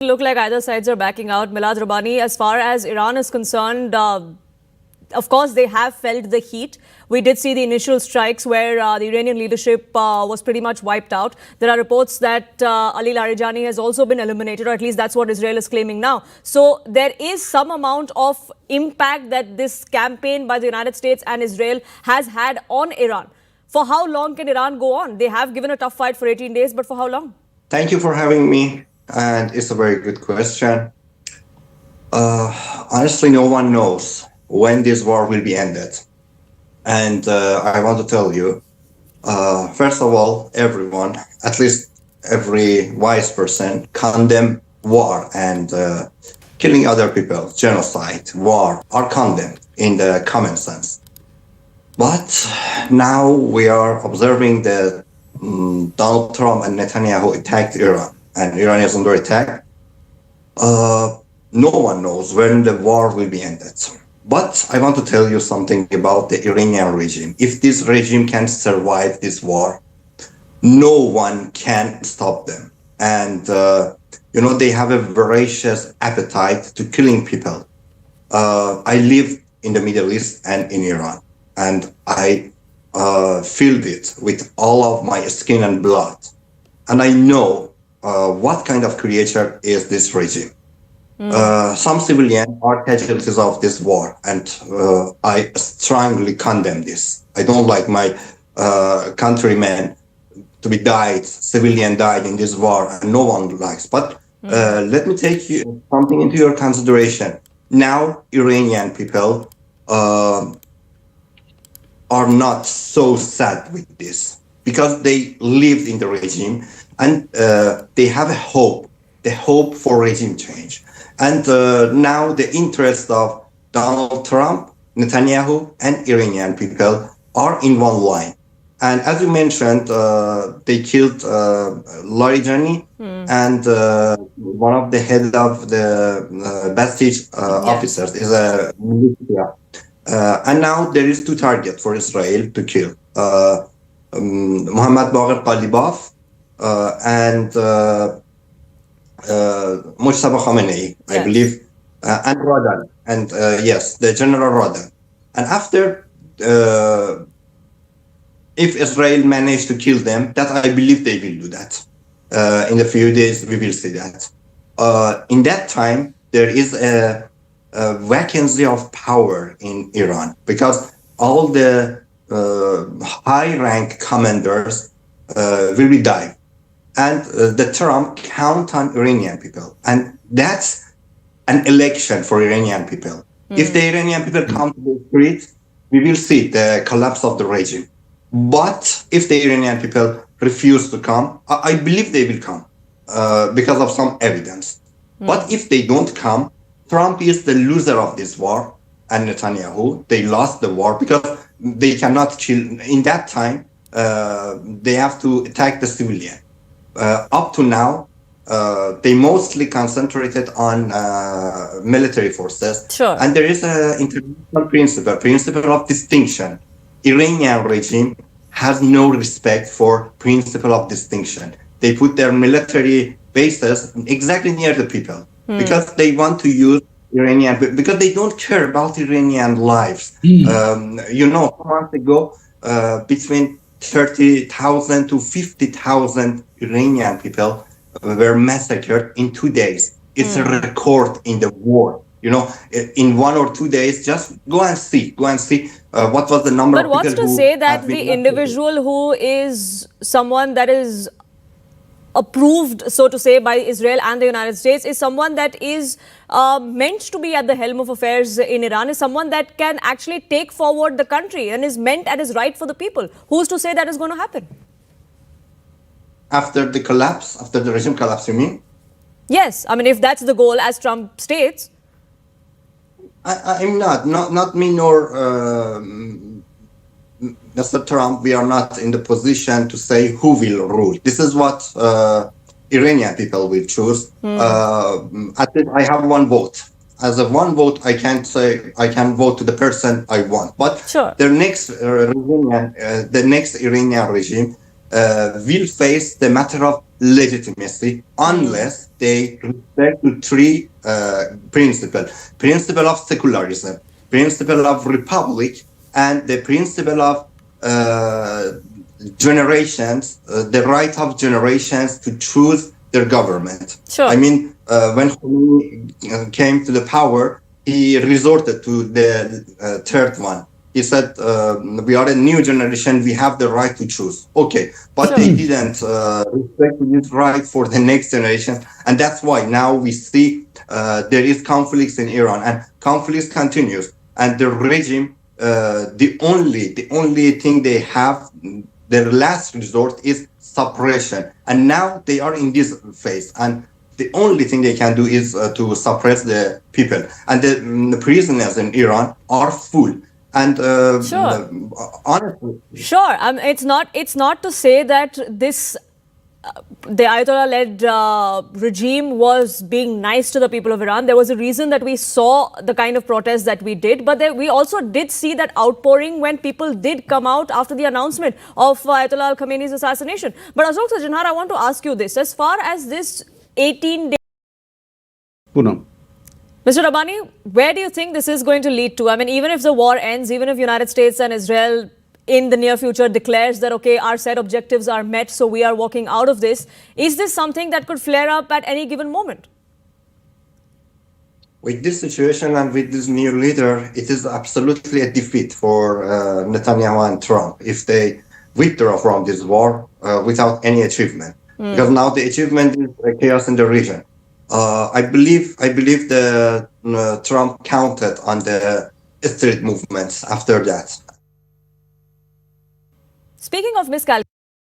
Look like either sides are backing out. Milad Rabbani, as far as Iran is concerned, of course, they have felt the heat. We did see the initial strikes where the Iranian leadership was pretty much wiped out. There are reports that Ali Larijani has also been eliminated, or at least that's what Israel is claiming now. So there is some amount of impact that this campaign by the United States and Israel has had on Iran. For how long can Iran go on? They have given a tough fight for 18 days, but for how long? Thank you for having me. And it's a very good question. Honestly, no one knows when this war will be ended. And I want to tell you, first of all, everyone, at least every wise person, condemn war and killing other people, genocide, war, are condemned in the common sense. But now we are observing that Donald Trump and Netanyahu attacked Iran, and Iran is under attack. No one knows when the war will be ended. But I want to tell you something about the Iranian regime. If this regime can survive this war, no one can stop them. And, they have a voracious appetite to killing people. I live in the Middle East and in Iran, and I feel it with all of my skin and blood. And I know what kind of creature is this regime. Some civilians are casualties of this war, and I strongly condemn this. I don't like my countrymen to be civilian died in this war, and no one likes. But let me take something into your consideration. Now, Iranian people are not so sad with this because they lived in the regime, and they have a hope, the hope for regime change. And now the interest of Donald Trump, Netanyahu, and Iranian people are in one line. And as you mentioned, they killed Larijani and one of the head of the Basij officers is a military. And now there is two targets for Israel to kill. Mohammad Bagher Qalibaf and Mujtaba Khamenei, I believe, and Radan, and yes, the General Radan. And after, if Israel managed to kill them, that I believe they will do that. In a few days, we will see that. In that time, there is a vacancy of power in Iran because all the high-rank commanders will be died. And the Trump count on Iranian people. And that's an election for Iranian people. If the Iranian people come to the street, we will see the collapse of the regime. But if the Iranian people refuse to come, I believe they will come because of some evidence. But if they don't come, Trump is the loser of this war, and Netanyahu, they lost the war because they cannot kill. In that time, they have to attack the civilian. Up to now, they mostly concentrated on military forces. Sure. And there is an international principle of distinction. Iranian regime has no respect for principle of distinction. They put their military bases exactly near the people because they want to use Iranian, because they don't care about Iranian lives. 2 months ago, between 30,000 to 50,000 Iranian people were massacred in 2 days. It's a record in the war. In 1 or 2 days, just go and see what was the number of people. But what's to say that the individual who is someone that is approved, so to say, by Israel and the United States is someone that is meant to be at the helm of affairs in Iran, is someone that can actually take forward the country and is meant and is right for the people? Who's to say that is going to happen? After the regime collapse, you mean? Yes. I mean, if that's the goal, as Trump states. I'm not me nor Mr. Trump. We are not in the position to say who will rule. This is what Iranian people will choose. At least I have one vote. As a one vote, I can't say I can vote to the person I want. But sure, the next Iranian regime will face the matter of legitimacy unless they respect the three principles: principle of secularism, principle of republic, and the principle of generations, the right of generations to choose their government. Sure. I mean, when Khomeini came to the power, he resorted to the third one. He said, we are a new generation, we have the right to choose. Okay, but Sure. they didn't respect this right for the next generation. And that's why now we see there is conflicts in Iran, and conflicts continues. And the regime, the only thing they have, their last resort is suppression. And now they are in this phase. And the only thing they can do is to suppress the people. And the prisoners in Iran are full. And Sure. honestly, Sure. It's not to say that this the Ayatollah-led regime was being nice to the people of Iran. There was a reason that we saw the kind of protests that we did, but we also did see that outpouring when people did come out after the announcement of Ayatollah al-Khamenei's assassination. But Ashok Sajanhar, I want to ask you this: as far as this 18-day, Poonam. Mr. Rabbani, where do you think this is going to lead to? I mean, even if the war ends, even if United States and Israel in the near future declares that, okay, our set objectives are met, so we are walking out of this, is this something that could flare up at any given moment? with this situation and with this new leader, it is absolutely a defeat for Netanyahu and Trump if they withdraw from this war without any achievement. Because now the achievement is chaos in the region. I believe the Trump counted on the street movements after that. Speaking of miscalculation,